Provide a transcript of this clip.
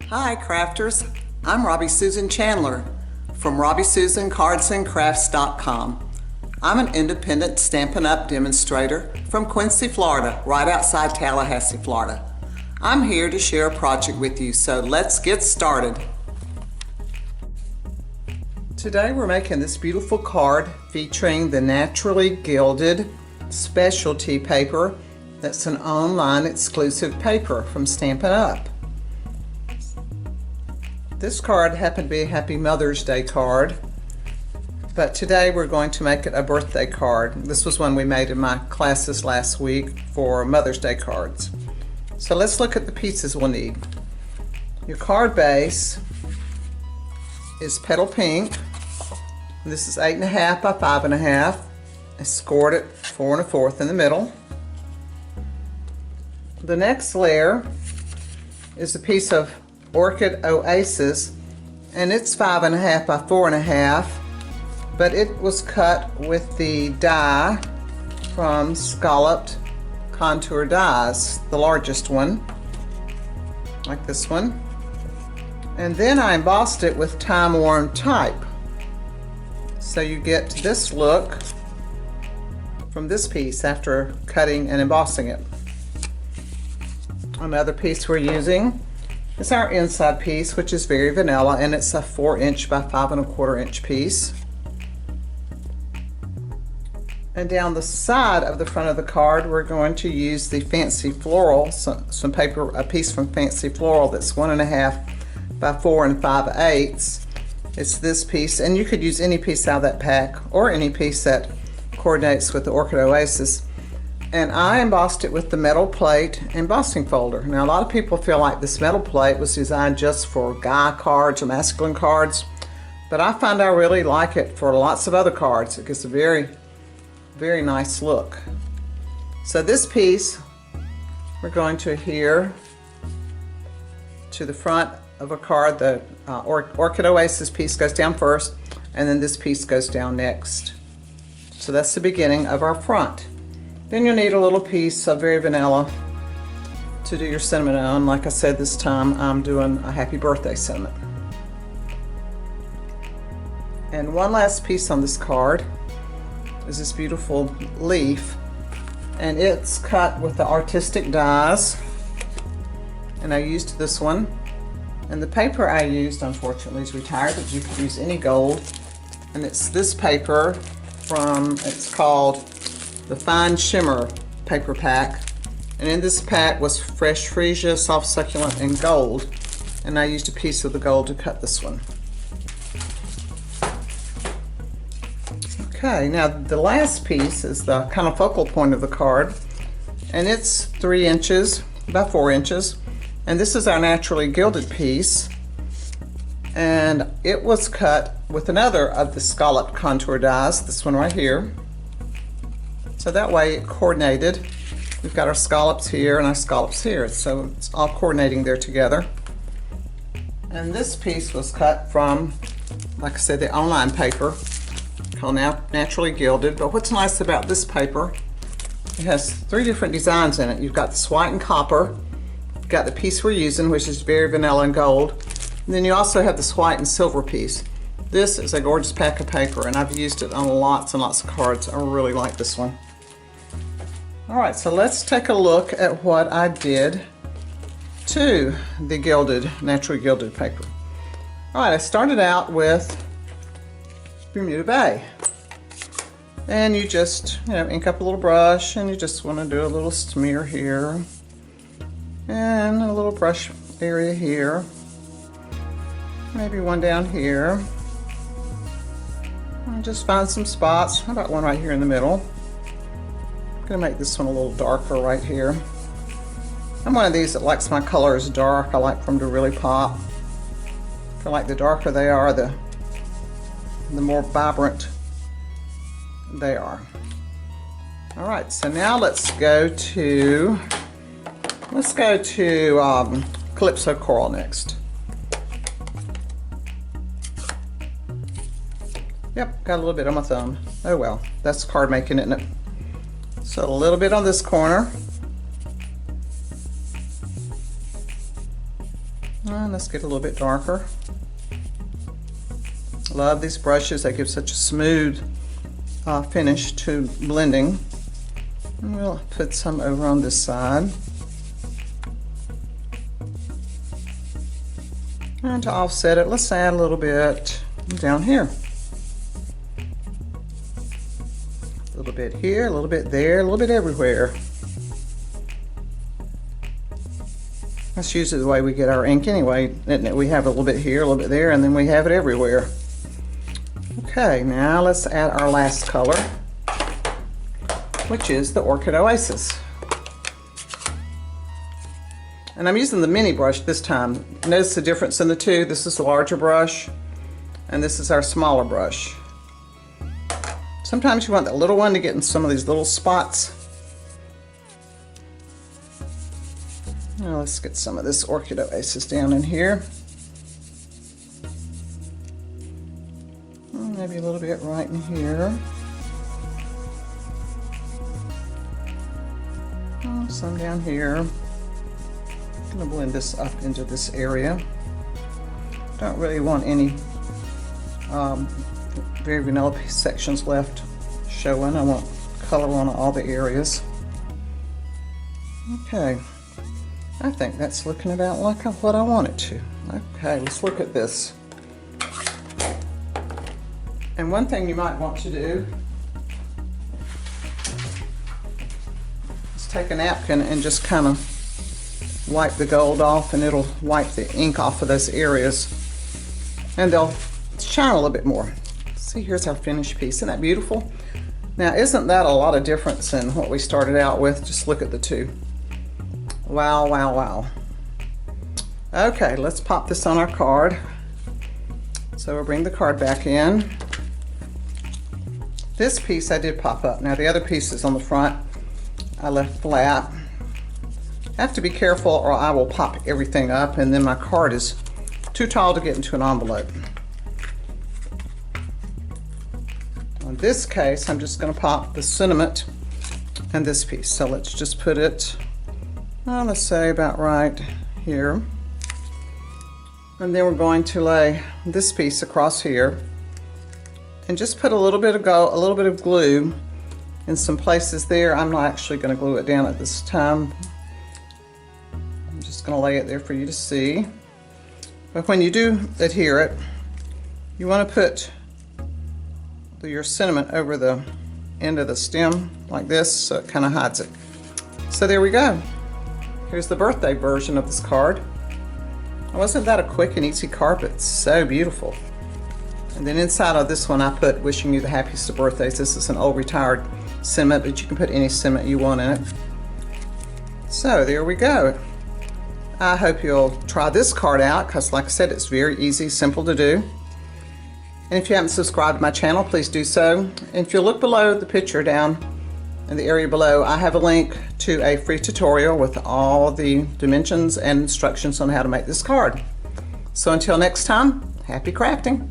Hi crafters, I'm Robbie Susan Chandler from RobbieSusanCardsandCrafts.com. I'm an independent Stampin' Up! Demonstrator from Quincy, Florida, right outside Tallahassee, Florida. I'm here to share a project with you, so let's get started. Today we're making this beautiful card featuring the naturally gilded specialty paper that's an online exclusive paper from Stampin' Up! This card happened to be a Happy Mother's Day card, but today we're going to make it a birthday card. This was one we made in my classes last week for Mother's Day cards. So let's look at the pieces we'll need. Your card base is petal pink. This is 8.5 by 5.5. It's scored at 4 1/4 in the middle. The next layer is a piece of Orchid Oasis, and it's 5.5 by 4.5, but it was cut with the die from Scalloped Contour Dies, the largest one, like this one. And then I embossed it with time-worn type. So you get this look from this piece after cutting and embossing it. Another piece we're using is our inside piece, which is very vanilla, and it's a 4" by 5 1/4" piece. And down the side of the front of the card, we're going to use the Fancy Floral, some paper, a piece from Fancy Floral that's 1.5 by 4 5/8. It's this piece, and you could use any piece out of that pack or any piece that coordinates with the Orchid Oasis. And I embossed it with the metal plate embossing folder. Now, a lot of people feel like this metal plate was designed just for guy cards or masculine cards, but I find I really like it for lots of other cards. It gives a very, very nice look. So this piece, we're going to adhere to the front of a card. The Orchid Oasis piece goes down first, and then this piece goes down next. So that's the beginning of our front. Then you'll need a little piece of very vanilla to do your sentiment on. Like I said, this time I'm doing a happy birthday sentiment. And one last piece on this card is this beautiful leaf, and it's cut with the artistic dies, and I used this one. And the paper I used, unfortunately, is retired, but you could use any gold. And it's this paper from, it's called the Fine Shimmer paper pack. And in this pack was fresh freesia, soft succulent, and gold. And I used a piece of the gold to cut this one. Okay, now the last piece is the kind of focal point of the card. And it's 3" by 4". And this is our naturally gilded piece, and it was cut with another of the Scalloped Contour Dies, this one right here. So that way it coordinated. We've got our scallops here and our scallops here, so it's all coordinating there together. And this piece was cut from, like I said, the online paper called Naturally Gilded. But what's nice about this paper, it has 3 different designs in it. You've got this white and copper. Got the piece we're using, which is very vanilla and gold. And then you also have this white and silver piece. This is a gorgeous pack of paper, and I've used it on lots and lots of cards. I really like this one. All right, so let's take a look at what I did to the gilded, naturally gilded paper. All right, I started out with Bermuda Bay. And you just, ink up a little brush, and you just want to do a little smear here. And a little brush area here, maybe one down here, and just find some spots. How about one right here in the middle? I'm gonna make this one a little darker right here. I'm one of these that likes my colors dark. I like them to really pop. I feel like the darker they are, the more vibrant they are. All right, so now let's go to Calypso Coral next. Yep, got a little bit on my thumb. Oh well, that's card making, isn't it? So a little bit on this corner. And let's get a little bit darker. Love these brushes. They give such a smooth finish to blending. And we'll put some over on this side. And to offset it, let's add a little bit down here. A little bit here, a little bit there, a little bit everywhere. That's usually the way we get our ink anyway, isn't it? We have a little bit here, a little bit there, and then we have it everywhere. Okay, now let's add our last color, which is the Orchid Oasis. And I'm using the mini brush this time. Notice the difference in the two. This is the larger brush, and this is our smaller brush. Sometimes you want that little one to get in some of these little spots. Now let's get some of this Orchid Oasis down in here. Maybe a little bit right in here. Some down here. I'm going to blend this up into this area. Don't really want any very vanilla sections left showing. I want color on all the areas. Okay, I think that's looking about like what I want it to. Okay, let's look at this. And one thing you might want to do is take a napkin and just kind of wipe the gold off, and it'll wipe the ink off of those areas, and they'll shine a little bit more. See, here's our finished piece. Isn't that beautiful? Now, isn't that a lot of difference in what we started out with? Just look at the two. Wow, wow, wow. Okay, let's pop this on our card. So we'll bring the card back in. This piece I did pop up. Now the other pieces on the front I left flat. I have to be careful or I will pop everything up, and then my card is too tall to get into an envelope. In this case, I'm just going to pop the sentiment and this piece. So let's just put it, let's say about right here. And then we're going to lay this piece across here and just put a little bit of glue in some places there. I'm not actually going to glue it down at this time. I'm just going to lay it there for you to see. But when you do adhere it, you want to put your sentiment over the end of the stem like this, so it kind of hides it. So there we go. Here's the birthday version of this card. Wasn't that a quick and easy card? But it's so beautiful. And then inside of this one I put wishing you the happiest of birthdays. This is an old retired sentiment, but you can put any sentiment you want in it. So there we go. I hope you'll try this card out, because like I said, it's very easy, simple to do. And if you haven't subscribed to my channel, please do so. And if you look below the picture down in the area below, I have a link to a free tutorial with all the dimensions and instructions on how to make this card. So until next time, happy crafting.